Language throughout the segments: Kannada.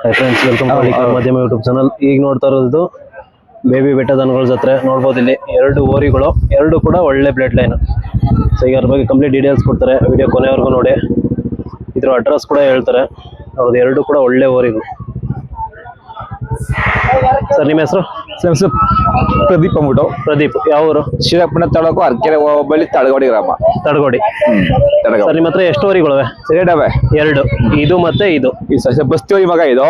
High friends, welcome to Hallikar ಮಾಧ್ಯಮ ಯೂಟ್ಯೂಬ್ ಚಾನಲ್. ಈಗ ನೋಡ್ತಾ ಇರೋದು ಬೇಬಿ ಬೆಟ್ಟದನಗಳ ಜಾತ್ರೆ. ನೋಡ್ಬೋದು ಇಲ್ಲಿ ಎರಡು ಓರಿಗಳು, ಎರಡು ಕೂಡ ಒಳ್ಳೆ ಬ್ಲಡ್ ಲೈನ್. ಸೊ ಈಗ ಅದ್ರ ಬಗ್ಗೆ ಕಂಪ್ಲೀಟ್ ಡೀಟೇಲ್ಸ್ ಕೊಡ್ತಾರೆ. ವಿಡಿಯೋ ಕೊನೆವರೆಗೂ ನೋಡಿ. ಇದ್ರ ಅಡ್ರೆಸ್ ಕೂಡ ಹೇಳ್ತಾರೆ. ಅವ್ರದ್ದು ಎರಡು ಕೂಡ ಒಳ್ಳೆ ಓರಿಗಳು. ಸರ್, ನಿಮ್ಮ ಹೆಸರು? ಪ್ರದೀಪ್ ಅಂದ್ಬಿಟ್ಟು. ಪ್ರದೀಪ್. ಯಾವ ಊರು? ಶ್ರೀರಂಗಪಟ್ಟಣ ತಾಲೂಕು ಅರಕೆರೆ ಹೋಬಳಿ ತಳಗೋಡಿ ಗ್ರಾಮ. ತಡಗೋಡಿ. ಸರ್, ನಿಮ್ಮ ಹತ್ರ ಎಷ್ಟು ಓರಿಗಳಿವೆ? ಎರಡವೆ. ಎರಡು. ಇದು ಮತ್ತೆ ಇದು? ಬಸ್ತಿವರಿ ಮಗ ಇದು.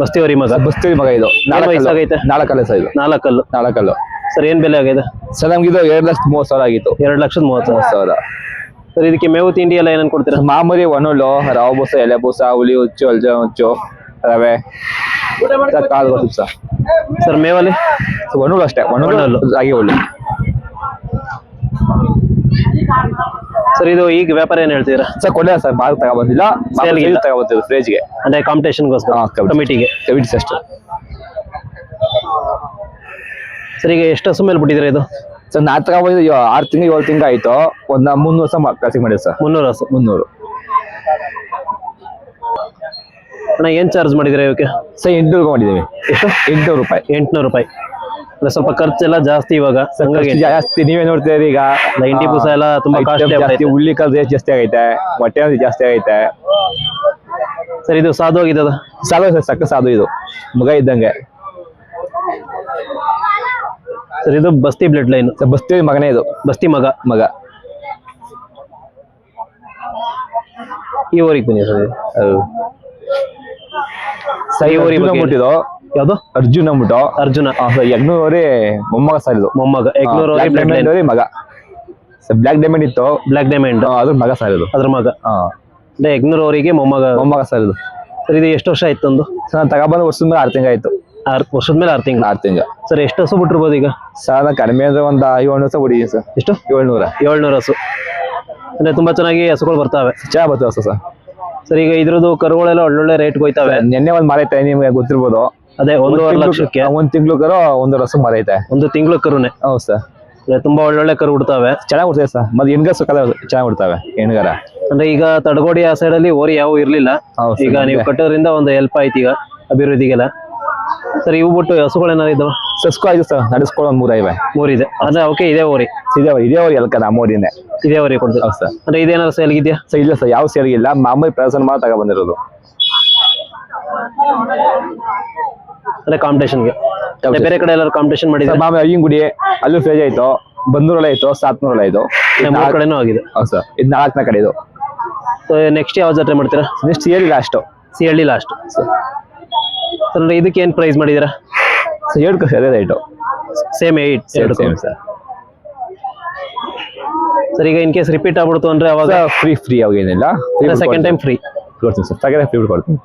ಬಸ್ತಿವರಿ ಮಗ. ಬಸ್ತಿವರಿ ಮಗ ಇದು. ವಯಸ್ಸಾಗೈತೆ? 4 ಕಲ್ಲು ಸರ್ ಇದು. 4 ಕಲ್ಲು. 4 ಕಲ್ಲು. ಸರ್, ಏನ್ ಬೆಲೆ ಆಗಿದೆ? ಸರ್, ನಮ್ಗೆ ಇದು 2,30,000 ಆಗಿತ್ತು. 2,30,000. ಸರ್, ಇದಕ್ಕೆ ಮೇವು ತಿಂಡಿ ಎಲ್ಲ ಏನೇನು ಕೊಡ್ತೀರಾ? ಮಾಮೂಲಿ ಒಣಹುಲ್ಲು, ರವೆ ಬೂಸ, ಎಲೆ ಬೂಸ, ಹುಳಿ ಹುಚ್ಚು, ಅಲ್ಜ ಹುಚ್ಚು, ರವೆ, ಕಾಳು ಕೊಡ್ತೀವಿ ಸರ್. ಸರ್, ಮೇವಲ್ಲಿ? ಒಣಹುಲ್ಲು ಅಷ್ಟೇ. ಒಣಹುಲ್ಲು, ರಾಗಿ ಹುಲ್ಲು. ಸರ್, ಇದು ಈಗ ವ್ಯಾಪಾರ ಏನ್ ಹೇಳ್ತೀರಾ? ಸರ್, ಕೊಡಲ್ಲ ಸರ್. ಬಾರ್ ತಗೊಬಂದಿಲ್ಲ, ತಗೊಬಂದಿಲ್ಲ ಫ್ರೇಜ್ಗೆ, ಅಂದ್ರೆ ಕಾಂಪಿಟೇಷನ್ಗೋಸ್ಕರ, ಕಮಿಟಿಗೆ ಅಷ್ಟೇ. ಸರ್, ಈಗ ಎಷ್ಟು ಹಸು ಮೇಲೆ ಬಿಟ್ಟಿದ್ರೆ ಇದು? ಸರ್, ನಾ ತಗೊಬಂದು 6 ತಿಂಗಳು 7 ತಿಂಗಳು ಆಯ್ತು. ಒಂದು 300 ವರ್ಷ ಖರ್ಚಿಗೆ ಮಾಡಿದೆ ಸರ್. 300 ಹಸು. 300. ಅಣ್ಣ, ಏನ್ ಚಾರ್ಜ್ ಮಾಡಿದ್ರೆ ಇವಕ್ಕೆ? ಸರ್, 800 ಮಾಡಿದ್ದೀವಿ. ಎಷ್ಟು? 800 ರೂಪಾಯಿ. 800 ರೂಪಾಯಿ. ಅಂದ್ರೆ ಸ್ವಲ್ಪ ಖರ್ಚೆಲ್ಲ ಜಾಸ್ತಿ ಇವಾಗ. ಜಾಸ್ತಿ ನೀವೇ ನೋಡ್ತೀರಿ ಈಗ. 90 ಪೂಸ ಎಲ್ಲ ತುಂಬಾ ಕಾಸ್ಟ್ಲಿ. ಉಳ್ಳಿ ಕಾಲ್ ರೇಟ್ ಜಾಸ್ತಿ ಆಗೈತೆ, ಮೊಟ್ಟೆ ಜಾಸ್ತಿ ಆಗೈತೆ. ಸರ್, ಇದು ಸಾಧು ಆಗಿದ್ದದ? ಸಾಧು ಸರ್, ಸಕ್ಕ ಸಾಧು. ಇದು ಮಗ ಇದ್ದಂಗೆ. ಸರ್, ಇದು ಬಸ್ತಿ ಬ್ಲಡ್ ಲೈನ್. ಸರ್, ಬಸ್ತಿ ಮಗನೇ ಇದು. ಬಸ್ತಿ ಮಗ. ಈ ಊರಿಗೆ ಬನ್ನಿ ಸರ್. ಸರಿ, ಊರಿಗೆ ಯಾವ್ದು? ಅರ್ಜುನ್ ಅಂದ್ಬಿಟ್ಟು. ಅರ್ಜುನ. ಯಗ್ನೂರವರಿ ಮೊಮ್ಮಗ ಸರ್ ಇದು. ಮೊಮ್ಮಗ. ಮಗ. ಬ್ಲಾಕ್ ಡೈಮಂಡ್ ಇತ್ತು. ಬ್ಲಾಕ್ ಡೈಮಂಡ್ ಅದ್ರ ಮಗ ಸರ್ ಇದು. ಅದ್ರ ಮಗ. ಯಗ್ನೂರವರಿಗೆ ಮೊಮ್ಮಗ ಸರ್ ಇದು. ಸರ್, ಇದು ಎಷ್ಟು ವರ್ಷ ಆಯ್ತು? ಒಂದು ಸರ್, ನಾನು ತಗೊಬಂದು ವರ್ಷದ ಮೇಲೆ 6 ತಿಂಗಳು ಆಯ್ತು. 6 ವರ್ಷದ ಮೇಲೆ 6 ತಿಂಗಳು. 6 ತಿಂಗಳು. ಸರ್, ಎಷ್ಟು ಹಸು ಬಿಟ್ಟಿರ್ಬೋದು ಈಗ? ಸರ್, ನಾನು ಕಡಿಮೆ ಅಂದ್ರೆ ಒಂದು 700 ವರ್ಷ ಹೊಡಿದೀನಿ ಸರ್. ಎಷ್ಟು? 700 ಹಸು. ಅಂದ್ರೆ ತುಂಬಾ ಚೆನ್ನಾಗಿ ಹಸುಗಳು ಬರ್ತಾವೆ. ಚೆನ್ನಾಗಿ ಬರ್ತವೆ ಹಸು ಸರ್. ಸರ್, ಈಗ ಇದ್ರದ್ದು ಕರುಗಳೆಲ್ಲ ಒಳ್ಳೊಳ್ಳೆ ರೇಟ್ ಹೋಯ್ತಾವೆ. ನಿನ್ನೆ ಒಂದು ಮಾರೈತೆ, ನಿಮ್ಗೆ ಗೊತ್ತಿರ್ಬೋದು. ಅದೇ 1.5 ಲಕ್ಷಕ್ಕೆ. 1 ತಿಂಗಳು ಕರು 1 ವರ್ಷ ಮಾರೈತೆ. 1 ತಿಂಗಳು ಕರುನೆ. ಹೌದು ಸರ್. ತುಂಬಾ ಒಳ್ಳೊಳ್ಳೆ ಕರು ಬಿಡ್ತಾವೆ. ಚೆನ್ನಾಗಿ ಬಿಡ್ತೇವೆ ಸರ್. ಮತ್ತೆ ಹೆಣ್ಗರು ಕಲ ಚೆನ್ನಾಗಿ ಬಿಡ್ತಾವೆ. ಹೆಣ್ಗರ ಅಂದ್ರೆ ಈಗ ತಡಗೋಡಿ ಆ ಸೈಡ್ ಅಲ್ಲಿ ಓರಿ ಯಾವ ಇರ್ಲಿಲ್ಲ. ಈಗ ನೀವು ಕಟ್ಟೋದ್ರಿಂದ ಒಂದು ಹೆಲ್ಪ್ ಆಯ್ತು ಈಗ ಅಭಿವೃದ್ಧಿಗೆಲ್ಲ. ಸರ್, ಇವು ಬಿಟ್ಟು ಹಸುಗಳೇನಾರು ಇದಾವ? ಸಸ್ಕು ಆಯ್ತು ಸರ್. ನಡೆಸ್ಕೊಳ್ಳೋ 3 ಇವೆ. 3 ಇದೆ. ಅಂದ್ರೆ ಓಕೆ, ಇದೇ ಓರಿ. ಇದೇ ಓರಿ ಎಲ್ಕ ನಮ್ಮೂರಿನೇ. ಇದೇ ಓರಿ ಕೊಡ್ತೀವಿ. ಹೌದು ಸರ್. ಅಂದ್ರೆ ಇದೇನಾದ್ರು ಸೇಲ್ ಇದೆಯಾ? ಸರ್, ಇಲ್ಲ ಸರ್, ಯಾವ ಸೇಲ್ ಇಲ್ಲ. ಮಾಮೂಲಿ ಪ್ರದರ್ಶನ ಮಾತ್ರ ತಗೊಬಂದಿರೋದು. ಅಂದ್ರೆ ಕಾಂಪಿಟೇಷನ್ಗೆ. ಬೇರೆ ಕಡೆ ಎಲ್ಲರೂ ಕಾಂಪಿಟೇಷನ್ ಮಾಡಿದ್ರೆ? ಮಾಮೂಲಿ ಅಯ್ಯಂಗುಡಿ ಅಲ್ಲೂ ಫೇಜ್ ಆಯ್ತು, ಬಂದೂರಲ್ಲಿ ಆಯ್ತು, ಸಾತ್ನೂರಲ್ಲಿ ಆಯ್ತು. 3 ಕಡೆನೂ ಆಗಿದೆ. ಹೌದು ಸರ್. ಇದು 4ನೇ ಕಡೆ ಇದು. ನೆಕ್ಸ್ಟ್ ಯಾವ ಜಾತ್ರೆ ಮಾಡ್ತೀರಾ? Next ಸಿಹಳ್ಳಿ last. ಸಿಹಳ್ಳಿ ಲಾಸ್ಟ್. ಸರ್, ಅಂದ್ರೆ ಇದಕ್ಕೆ ಏನ್ ಪ್ರೈಸ್ ಮಾಡಿದಿರಾ? ಸರ್, 2 ಅದೇ ರೈಟು. ಸೇಮ್ 8. ಸರ್. ಸರ್, ಈಗ ಇನ್ ಕೇಸ್ ರಿಪೀಟ್ ಆಗ್ಬಿಡ್ತು ಅಂದ್ರೆ ಅವಾಗ ಫ್ರೀ ಅವಾಗ ಏನಿಲ್ಲ. ಸೆಕೆಂಡ್ ಟೈಮ್ ಫ್ರೀ ಕೊಡ್ತೀನಿ ಸರ್. ಸೆಕೆಂಡ್ ಫ್ರೀ ಕೊಡ್ತೀನಿ.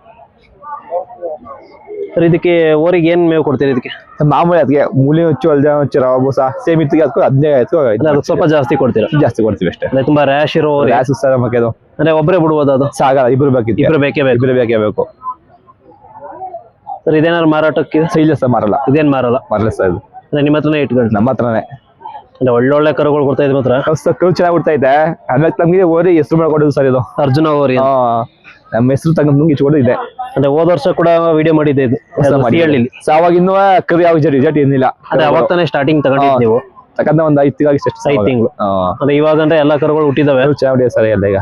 ಸರ್, ಇದಕ್ಕೆ ಓರಿಗೆ ಏನ್ ಮೇವು ಕೊಡ್ತೀರಿ? ಇದಕ್ಕೆ ಮಾಮೂಲಿ ಅದಕ್ಕೆ ಮೂಲಿ ಹುಚ್ಚು, ಅಲ್ಜ ಹುಚ್ಚು, ರವೆ ಬೂಸ ಸೇಮ್ ಇತ್ತಿಗೆ ಅದಕ್ಕೂ 15 ಸ್ವಲ್ಪ ಜಾಸ್ತಿ ಕೊಡ್ತೀರಾ? ಜಾಸ್ತಿ ಕೊಡ್ತೀವಿ ಅಷ್ಟೇ. ಅಂದ್ರೆ ತುಂಬಾ ರ್ಯಾಶ್ ಇರೋ ಸರ್. ಮಕ್ಕೆ ಅದು ಅಂದ್ರೆ ಒಬ್ಬರೇ ಬಿಡ್ಬೋದು? ಅದು ಸಾಗಲ್ಲ. ಇಬ್ರು ಬೇಕಿತ್ತು. ಇಬ್ರು ಬೇಕೇ ಬೇಕು. ಸರ್, ಇದೇನಾದ್ರು ಮಾರಾಟಕ್ಕೆ? ಇಲ್ಲ ಸರ್, ಮಾರಲ್ಲ. ಇದೇನ್ ಮಾರಲ್ಲ ಸರ್. ಇದು ಅಂದ್ರೆ ನಿಮ್ಮ ಹತ್ರನೇ ಇಟ್ಕೊಂಡು? ನಮ್ಮ ಹತ್ರನೇ. ಅಂದ್ರೆ ಒಳ್ಳೊಳ್ಳೆ ಕರುಗಳು ಕೊಡ್ತಾ ಇದ್ ಮಾತ್ರ. ಕರು ಚೆನ್ನಾಗಿ ಬಿಡ್ತಾ ಇದೆ. ಆಮೇಲೆ ನಮ್ಗೆ ಓರಿ ಹೆಸರು ಮಾಡ್ಕೊಡೋದು ಸರ್ ಇದು. ಅರ್ಜುನ ಓರಿ. ನಮ್ಮ ಹೆಸರು ತಗೊಂಡು ಇಟ್ಕೊಂಡು ಇದೆ. ಅಂದ್ರೆ ಹೋದ ವರ್ಷ ಕೂಡ ವಿಡಿಯೋ ಮಾಡಿದ್ದೆ ಇದು. ಅವಾಗ ಇನ್ನೂ ಕರು ಯಾವ ರಿಸಲ್ಟ್ ಏನಿಲ್ಲ. ಅದೇ ಅವಾಗ ತಾನೇ ಸ್ಟಾರ್ಟಿಂಗ್ ತಗೊಂಡಿದ್ದು ನೀವು? ತಗೊಂಡ ಒಂದು 5 ತಿಂಗಳು 5 ತಿಂಗಳು. ಅಂದ್ರೆ ಇವಾಗ ಅಂದ್ರೆ ಎಲ್ಲಾ ಕರುಗಳು ಹುಟ್ಟಿದಾವೆ. ಚೆನ್ನಾಗಿ ಸರ್ ಎಲ್ಲ ಈಗ.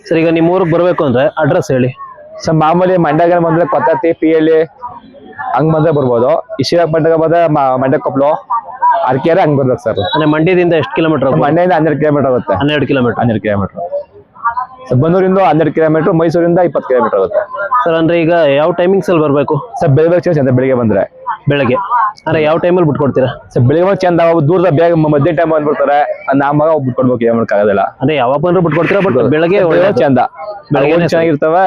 ಸರ್, ಈಗ ನಿಮ್ಮ ಊರಿಗೆ ಬರ್ಬೇಕು ಅಂದ್ರೆ ಅಡ್ರೆಸ್ ಹೇಳಿ. ಸರ್, ಮಾಮೂಲಿ ಮಂಡ್ಯಗೆ ಬಂದ್ರೆ ಪತ್ತತಿ PL ಹಂಗ್ ಬಂದ್ರೆ ಬರ್ಬೋದು. ಶ್ರೀರಂಗಪಟ್ಟಣಕ್ಕೆ ಬಂದ್ರೆ ಮಂಡ್ಯ ಕೊಪ್ಪಳು ಅರಕೆರೆ ಹಂಗ್ ಬರ್ಬೇಕು ಸರ್. ಅಂದ್ರೆ ಮಂಡ್ಯದಿಂದ ಎಷ್ಟು ಕಿಲೋಮೀಟರ್? ಮಂಡ್ಯದಿಂದ 12 ಕಿಲೋಮೀಟರ್ ಆಗುತ್ತೆ. 12 ಕಿಲೋಮೀಟರ್. 12 ಕಿಲೋಮೀಟರ್. ಬನ್ನೂರಿಂದ 12 ಕಿಲೋಮೀಟರ್, ಮೈಸೂರಿಂದ 20 ಕಿಲೋಮೀಟರ್ ಆಗುತ್ತೆ ಸರ್. ಅಂದ್ರೆ ಈಗ ಯಾವ ಟೈಮಿಂಗ್ಸ್ ಅಲ್ಲಿ ಬರ್ಬೇಕು ಸರ್? ಬೆಳಿಗ್ಗೆ ಬಂದ್ರೆ ಬೆಳಗ್ಗೆ. ಅಂದ್ರೆ ಯಾವ ಟೈಮಲ್ಲಿ ಬಿಟ್ಕೊಡ್ತೀರಾ ಸರ್? ಬೆಳಿಗ್ಗೆ ಚಂದ ದೂರದ ಬೇಗ ಮಧ್ಯ ಟೈಮ್ ಬಂದ್ಬಿಡ್ತಾರೆ. ನಮ್ಮಗ ಬಿಟ್ಕೊಡ್ಬೇಕು, ಏನು ಮಾಡೋಕ್ಕಾಗೋದಿಲ್ಲ. ಅದೇ ಯಾವಾಗ ಬಂದ್ರು ಬಿಟ್ಕೊಡ್ತೀರಾ? ಬಟ್ ಬೆಳಗ್ಗೆ ಚಂದ, ಬೆಳಗ್ಗೆ ಚೆನ್ನಾಗಿರ್ತವೆ.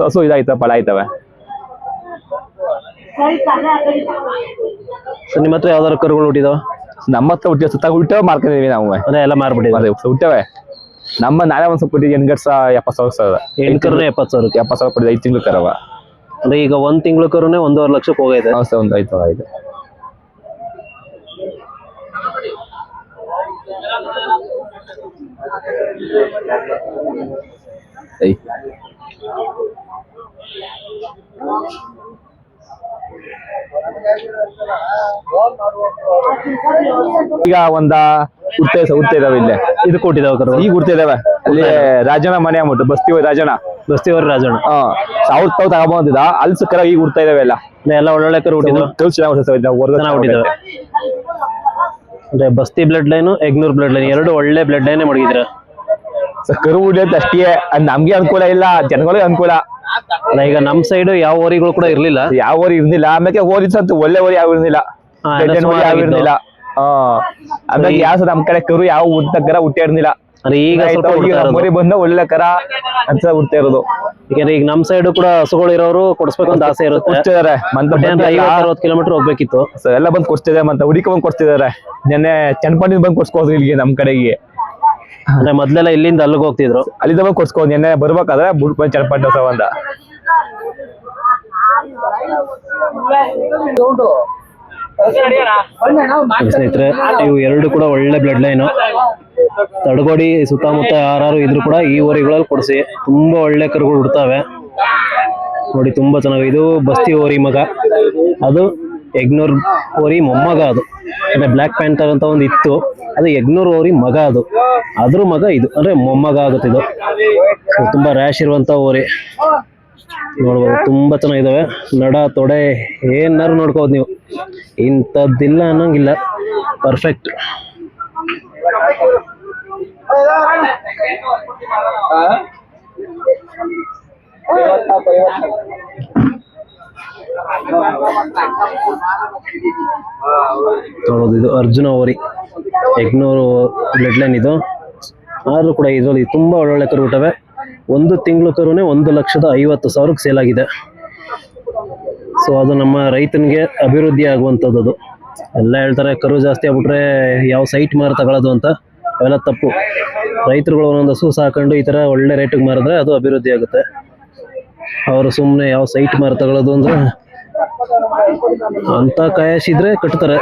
ಹಸು ಇದಾಯ್ತವೆ, ಫಲ ಆಯ್ತವೆ. ಸರ್, ನಿಮ್ಮ ಹತ್ರ ಯಾವ್ದಾದ್ರು ಕರುಗಳು ಹುಟ್ಟಿದಾವ? ನಮ್ಮ ಹತ್ರ ಹುಟ್ಟವೆ ಮಾರ್ಕೊಂಡಿದೀವಿ ನಾವು. ಅದೇ ಎಲ್ಲ ಮಾರ್ಬಿಟ್ಟಿದ್ದೀವಿ. ಹುಟ್ಟವೆ. ನಾಳೆ ಒಂದ್ ಸ್ವಲ್ಪ 70,000 ಹೆಣ್ಕರುನೇ 70,000 ಕೊಟ್ಟಿದೆ. 5 ತಿಂಗಳು ಕರವ. ಅಂದ್ರೆ ಈಗ 1 ತಿಂಗಳು ಕರುನೇ 1.5 ಲಕ್ಷಕ್ಕೆ ಹೋಗೈತೆ. ಒಂದು 5,000 ಆಗಿದೆ. ಏಯ್. ಈಗ ಹುಡ್ತಾ ಇದಾವೆ ಇಲ್ಲೇ, ಇದು ಕೊಟ್ಟಿದ್ದಾವೆ ಕರು ಈಗ ಹುಡ್ತಾ ಇದಾವೆ. ಅಲ್ಲಿ ರಾಜಣ್ಣ ಮನೆ ಆಗ್ಬಿಟ್ಟು ಬಸ್ತಿ ರಾಜಣ್ಣ, ಬಸ್ತಿಯವ್ರ ರಾಜಣ್ಣ. ಸಾವಿರ ತಾವ್ ತಗೊಂಬಂದಿದ ಅಲ್ಲಿ ಕರ ಈಗ ಹುಡ್ತಾ ಇದಾವೆ ಎಲ್ಲ. ಎಲ್ಲ ಒಳ್ಳೊಳ್ಳೆ ಕರು ಹುಟ್ಟಿದಾವೆ, ಚೆನ್ನಾಗಿ ಹುಟ್ಟಿದಾವೆ. ಅಂದ್ರೆ ಬಸ್ತಿ ಬ್ಲಡ್ ಲೈನ್, ಎಗ್ನೂರ್ ಬ್ಲಡ್ ಲೈನ್ ಎರಡು ಒಳ್ಳೆ ಬ್ಲಡ್ ಲೈನ್ ಮಡಗಿದ್ರ. ಕರು ಹುಡಿ ಅಂತ ಅಷ್ಟೇ, ಅದ್ ನಮ್ಗೆ ಅನುಕೂಲ ಇಲ್ಲ, ಜನಗಳಿಗೆ ಅನುಕೂಲ. ಈಗ ನಮ್ ಸೈಡ್ ಯಾವ ಓರಿಗಳು ಕೂಡ ಇರ್ಲಿಲ್ಲ, ಯಾವ ಓರಿ ಇರ್ಲಿಲ್ಲ. ಆಮೇಲೆ ಓರಿ ಸಂತ ಒಳ್ಳೆ ಓರಿ ಯಾವ ಇರ್ಲಿಲ್ಲ, ಯಾವ ಇರ್ಲಿಲ್ಲ. ಆಮೇಲೆ ಯಾವ ನಮ್ ಕಡೆ ಕರು ಯಾವ ಹುಟ್ಟಕರ ಹುಟ್ಟಿರ್ಲಿಲ್ಲ. ಈಗ ಓರಿ ಬಂದ ಒಳ್ಳೆ ಕರ ಅಂತ ಹುಡ್ತಾ ಇರೋದು. ಯಾಕಂದ್ರೆ ಈಗ ನಮ್ ಸೈಡ್ ಕೂಡ ಹಸುಗಳು ಇರೋರು ಕೊಡ್ಸ್ಬೇಕು ಅಂತ ಆಸೆ ಇರುತ್ತೆ. ಕೊಡ್ತಿದಾರೆ 50-60 ಕಿಲೋಮೀಟರ್ ಹೋಗ್ಬೇಕಿತ್ತು, ಎಲ್ಲ ಬಂದ್ ಕೊಡ್ತಿದ್ದಾರೆ. ಮತ್ತೆ ಹುಡುಕ ಬಂದ್ ಕೊಡ್ತಿದಾರೆ. ನೆನ್ನೆ ಚನ್ನಪಣ್ಣ ಬಂದ್ ಕೊಡ್ಸ್ಕೋದ್ರು ಇಲ್ಲಿಗೆ ನಮ್ ಕಡೆಗೆ. ಅಂದ್ರೆ ಮೊದ್ಲೆಲ್ಲ ಇಲ್ಲಿಂದ ಅಲ್ಲಿಗೆ ಹೋಗ್ತಿದ್ರು, ಅಲ್ಲಿಂದ ಬಂದ್ ಕೊಡ್ಸ್ಕೋ. ನೆನ್ನೆ ಬರ್ಬೇಕಾದ್ರೆ ಬುಡ್ ಬಂದ್ ಚನ್ನಪಣ್ಣ ಅಂತ. ಸ್ನೇಹಿತರೆ ಇವು ಎರಡು ಕೂಡ ಒಳ್ಳೆ ಬ್ಲಡ್ ಲೈನ್. ತಡಗೋಡಿ ಸುತ್ತಮುತ್ತ ಯಾರು ಇದ್ರು ಕೂಡ ಈ ಓರಿಗಳಲ್ಲಿ ಕೊಡಿಸಿ, ತುಂಬಾ ಒಳ್ಳೆ ಕರುಗಳು ಹುಡ್ತಾವೆ ನೋಡಿ, ತುಂಬಾ ಚೆನ್ನಾಗಿ. ಇದು ಬಸ್ತಿ ಓರಿ ಮಗ, ಅದು ಎಗ್ನೂರ್ ಓರಿ ಮೊಮ್ಮಗ. ಅದು ಅಂದ್ರೆ ಬ್ಲಾಕ್ ಪ್ಯಾಂಥರ್ ಅಂತ ಒಂದು ಇತ್ತು, ಅದು ಎಗ್ನೂರ್ ಓರಿ ಮಗ, ಅದು ಅದ್ರ ಮಗ ಇದು, ಅಂದ್ರೆ ಮೊಮ್ಮಗ ಆಗುತ್ತೆ ಇದು. ತುಂಬಾ ರ್ಯಾಶ್ ಇರುವಂತ ಓರಿ ನೋಡ್ಬೋದು, ತುಂಬಾ ಚೆನ್ನಾಗಿದಾವೆ. ನಡ ತೊಡೆ ಏನಾರು ನೋಡ್ಕೋಬೋದು ನೀವು, ಇಂಥದ್ದಿಲ್ಲ ಅನ್ನಂಗಿಲ್ಲ, ಪರ್ಫೆಕ್ಟ್. ನೋಡೋದು ಇದು ಅರ್ಜುನ ಓರಿ, ಎಗ್ನೂರು ಬ್ಲಡ್ ಲೈನ್ ಇದು. ಆದ್ರೂ ಕೂಡ ಇದರಲ್ಲಿ ತುಂಬಾ ಒಳ್ಳೊಳ್ಳೆ ಕರು ಹುಟ್ಟವೆ. ಒಂದು ತಿಂಗಳು ಕರುನೇ 1,50,000 ಸೇಲ್ ಆಗಿದೆ. ಸೊ ಅದು ನಮ್ಮ ರೈತನಿಗೆ ಅಭಿವೃದ್ಧಿ ಆಗುವಂಥದ್ದು. ಅದು ಎಲ್ಲ ಹೇಳ್ತಾರೆ ಕರು ಜಾಸ್ತಿ ಆಗ್ಬಿಟ್ರೆ ಯಾವ ಸೈಟ್ ಮಾರ ತಗೊಳ್ಳೋದು ಅಂತ, ಅವೆಲ್ಲ ತಪ್ಪು. ರೈತರುಗಳು ಒಂದೊಂದು ಹಸು ಸಾಕೊಂಡು ಈ ತರ ಒಳ್ಳೆ ರೇಟಿಗೆ ಮಾರಿದ್ರೆ ಅದು ಅಭಿವೃದ್ಧಿ ಆಗುತ್ತೆ. ಅವರು ಸುಮ್ಮನೆ ಯಾವ ಸೈಟ್ ಮಾರ ತಗೊಳ್ಳೋದು ಅಂದ್ರೆ ಅಂತ ಕಾಯಸಿದ್ರೆ ಕಟ್ತಾರೆ.